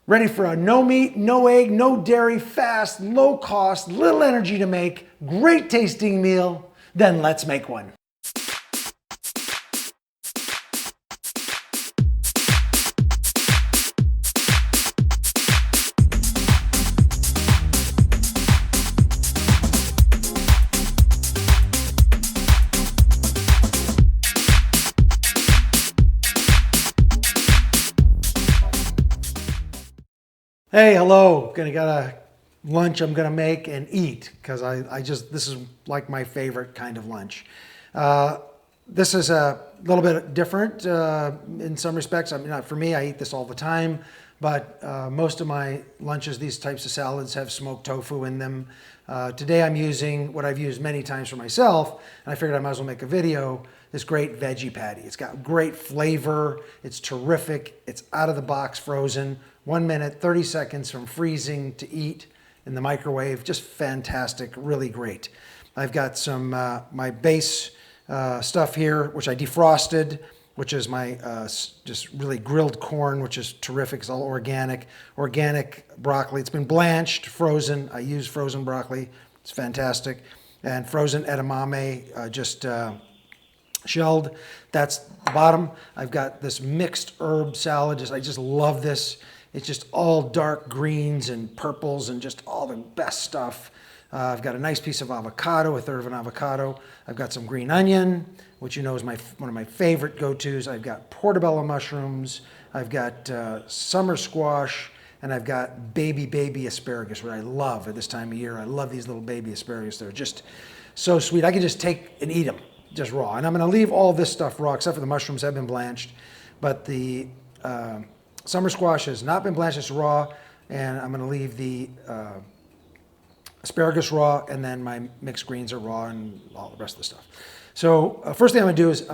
Ready for a no meat, no egg, no dairy, fast, low cost, little energy to make, great tasting meal? Then let's make one. Hey, hello. Got a lunch I'm gonna make and eat because this is like my favorite kind of lunch. This is a little bit different in some respects. I mean, not for me, I eat this all the time, but most of my lunches, these types of salads have smoked tofu in them. Today I'm using what I've used many times for myself, and I figured I might as well make a video, this great veggie patty. It's got great flavor, it's terrific, it's out of the box frozen. 1 minute, 30 seconds from freezing to eat in the microwave. Just fantastic, really great. I've got some my base stuff here, which I defrosted, which is my just really grilled corn, which is terrific. It's all organic. Organic broccoli. It's been blanched, frozen. I use frozen broccoli. It's fantastic. And frozen edamame, just shelled. That's the bottom. I've got this mixed herb salad. I just love this. It's just all dark greens and purples and just all the best stuff. I've got a nice piece of avocado, a third of an avocado. I've got some green onion, which you know is one of my favorite go-tos. I've got portobello mushrooms. I've got summer squash, and I've got baby asparagus, which I love at this time of year. I love these little baby asparagus. They're just so sweet. I can just take and eat them just raw. And I'm going to leave all this stuff raw, except for the mushrooms have been blanched. But the summer squash has not been blanched, it's raw, and I'm going to leave the asparagus raw, and then my mixed greens are raw and all the rest of the stuff. So first thing I'm going to do is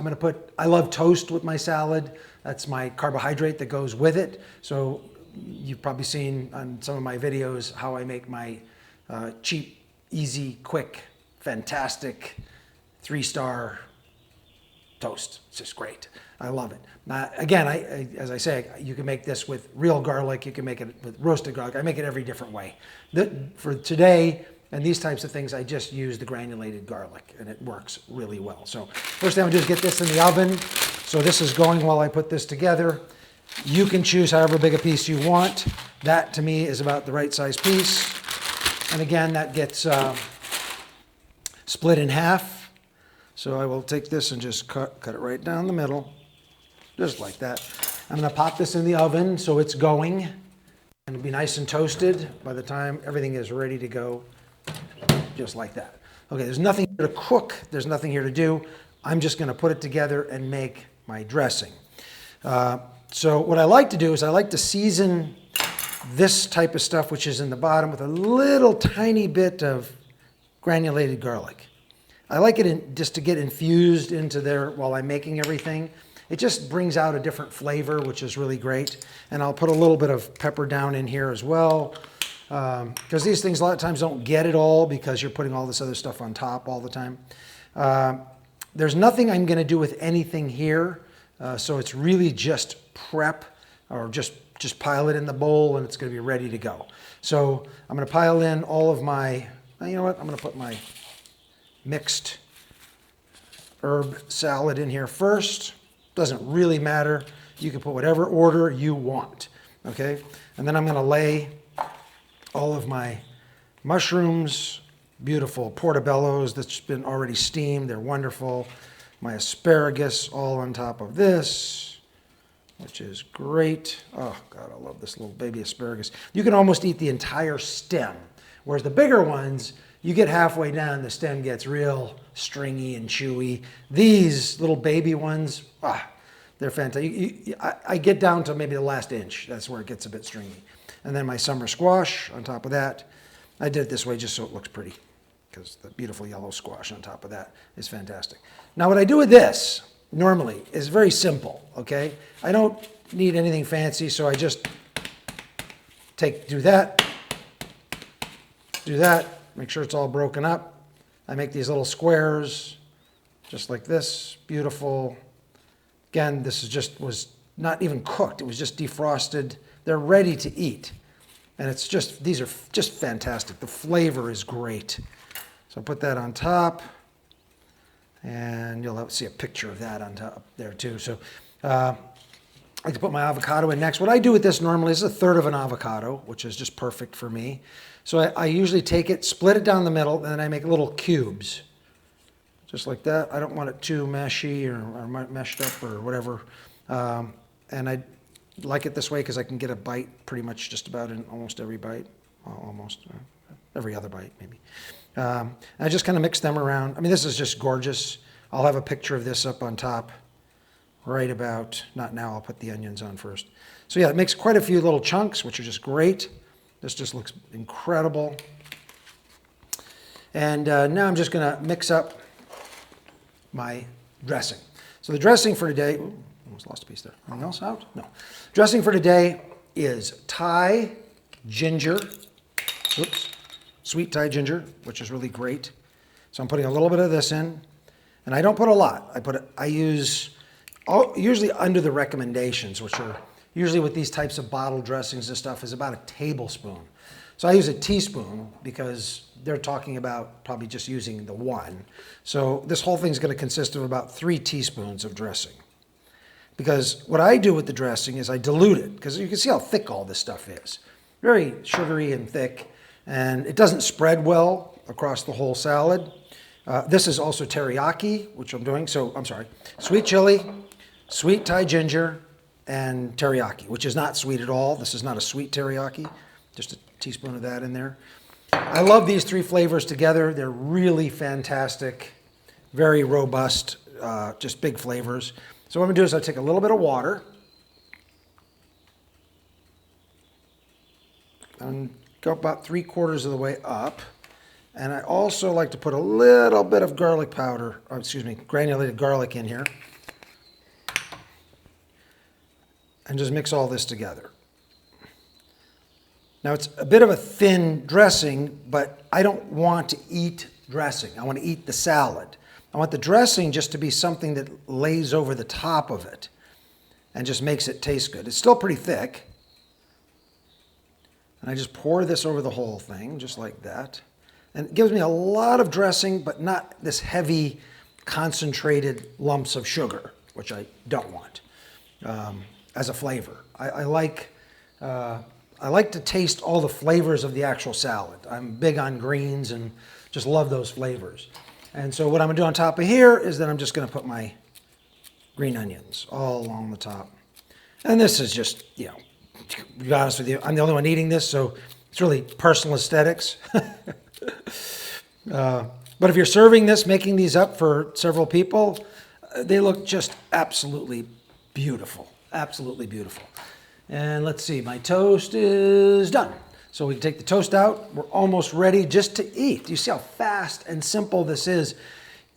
I love toast with my salad. That's my carbohydrate that goes with it. So you've probably seen on some of my videos how I make my cheap, easy, quick, fantastic 3-star toast. It's just great. I love it. Again, as I say, you can make this with real garlic. You can make it with roasted garlic. I make it every different way. For today and these types of things, I just use the granulated garlic, and it works really well. So first thing I'm going to do is get this in the oven. So this is going while I put this together. You can choose however big a piece you want. That, to me, is about the right size piece. And again, that gets split in half. So I will take this and just cut it right down the middle. Just like that. I'm going to pop this in the oven so it's going, and it'll be nice and toasted by the time everything is ready to go, just like that. Okay, there's nothing here to cook. There's nothing here to do. I'm just going to put it together and make my dressing. So what I like to do is I like to season this type of stuff, which is in the bottom, with a little tiny bit of granulated garlic. I like it just to get infused into there while I'm making everything. It just brings out a different flavor, which is really great. And I'll put a little bit of pepper down in here as well. Because these things a lot of times don't get it all because you're putting all this other stuff on top all the time. There's nothing I'm going to do with anything here. So it's really just prep, or just pile it in the bowl and it's going to be ready to go. So I'm going to pile in all of my, you know what, I'm going to put my mixed herb salad in here first. Doesn't really matter. You can put whatever order you want, okay? And then I'm going to lay all of my mushrooms, beautiful portobellos that's been already steamed. They're wonderful. My asparagus all on top of this, which is great. Oh, God, I love this little baby asparagus. You can almost eat the entire stem, whereas the bigger ones, you get halfway down, the stem gets real stringy and chewy. These little baby ones, they're fantastic. I get down to maybe the last inch. That's where it gets a bit stringy. And then my summer squash on top of that. I did it this way just so it looks pretty, because the beautiful yellow squash on top of that is fantastic. Now what I do with this normally is very simple, okay? I don't need anything fancy, so I just do that, make sure it's all broken up. I make these little squares, just like this, beautiful. Again, this was not even cooked, it was just defrosted. they're ready to eat. And it's just, these are just fantastic. The flavor is great. So I'll put that on top. And you'll see a picture of that on top there too. So I like to put my avocado in next. What I do with this normally is a third of an avocado, which is just perfect for me. So I usually take it, split it down the middle, and then I make little cubes. Just like that. I don't want it too meshy or meshed up or whatever. And I like it this way because I can get a bite pretty much just about in almost every bite. Well, almost every other bite maybe. I just kind of mix them around. I mean, this is just gorgeous. I'll have a picture of this up on top right about, not now, I'll put the onions on first. So yeah, it makes quite a few little chunks, which are just great. This just looks incredible. And now I'm just going to mix up my dressing. So the dressing for today, ooh, almost lost a piece there. Anything else out? No. Dressing for today is Thai ginger, oops, sweet Thai ginger, which is really great. So I'm putting a little bit of this in, and I don't put a lot. I use usually under the recommendations, which are usually with these types of bottle dressings and stuff, is about a tablespoon. So I use a teaspoon because they're talking about probably just using the one. So this whole thing is going to consist of about 3 teaspoons of dressing. Because what I do with the dressing is I dilute it, because you can see how thick all this stuff is. Very sugary and thick, and it doesn't spread well across the whole salad. This is also teriyaki, which I'm doing. So I'm sorry, sweet chili, sweet Thai ginger, and teriyaki, which is not sweet at all. This is not a sweet teriyaki, just a teaspoon of that in there. I love these 3 flavors together. They're really fantastic, very robust, just big flavors. So what I'm gonna do is I take a little bit of water and go about 3/4 of the way up. And I also like to put a little bit of garlic powder, or excuse me, granulated garlic in here. And just mix all this together. Now it's a bit of a thin dressing, but I don't want to eat dressing. I want to eat the salad. I want the dressing just to be something that lays over the top of it and just makes it taste good. It's still pretty thick. And I just pour this over the whole thing, just like that. And it gives me a lot of dressing, but not this heavy, concentrated lumps of sugar, which I don't want as a flavor. I like to taste all the flavors of the actual salad. I'm big on greens and just love those flavors. And so what I'm gonna do on top of here is that I'm just gonna put my green onions all along the top. And this is just, you know, to be honest with you, I'm the only one eating this, so it's really personal aesthetics. But if you're serving this, making these up for several people, they look just absolutely beautiful, absolutely beautiful. And let's see, my toast is done. So we can take the toast out. We're almost ready just to eat. You see how fast and simple this is.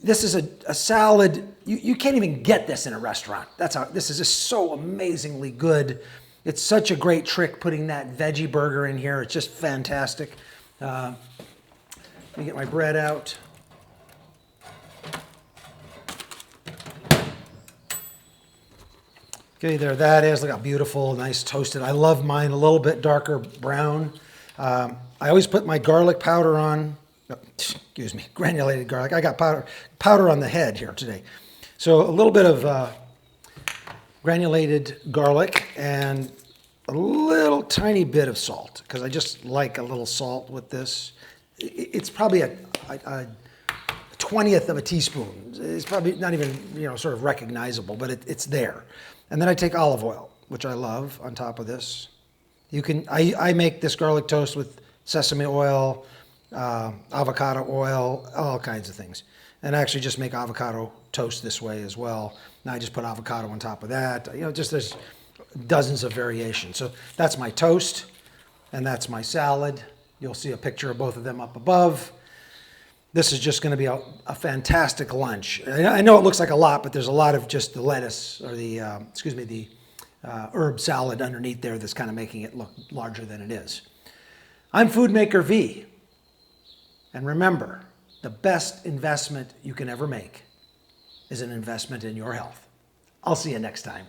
This is a salad. You can't even get this in a restaurant. That's how, this is just so amazingly good. It's such a great trick putting that veggie burger in here. It's just fantastic. Let me get my bread out. Okay, there that is. Look how beautiful, nice toasted. I love mine a little bit darker brown. I always put my garlic powder on. Excuse me, granulated garlic. I got powder on the head here today. So a little bit of granulated garlic and a little tiny bit of salt, because I just like a little salt with this. It's probably a 20th of a teaspoon. It's probably not even, you know, sort of recognizable, but it's there. And then I take olive oil, which I love, on top of this. You can, I make this garlic toast with sesame oil, avocado oil, all kinds of things. And I actually just make avocado toast this way as well. Now I just put avocado on top of that. You know, just there's dozens of variations. So that's my toast, and that's my salad. You'll see a picture of both of them up above. This is just going to be a fantastic lunch. I know it looks like a lot, but there's a lot of just the lettuce, or the, the herb salad underneath there that's kind of making it look larger than it is. I'm FOODMAKER V. And remember, the best investment you can ever make is an investment in your health. I'll see you next time.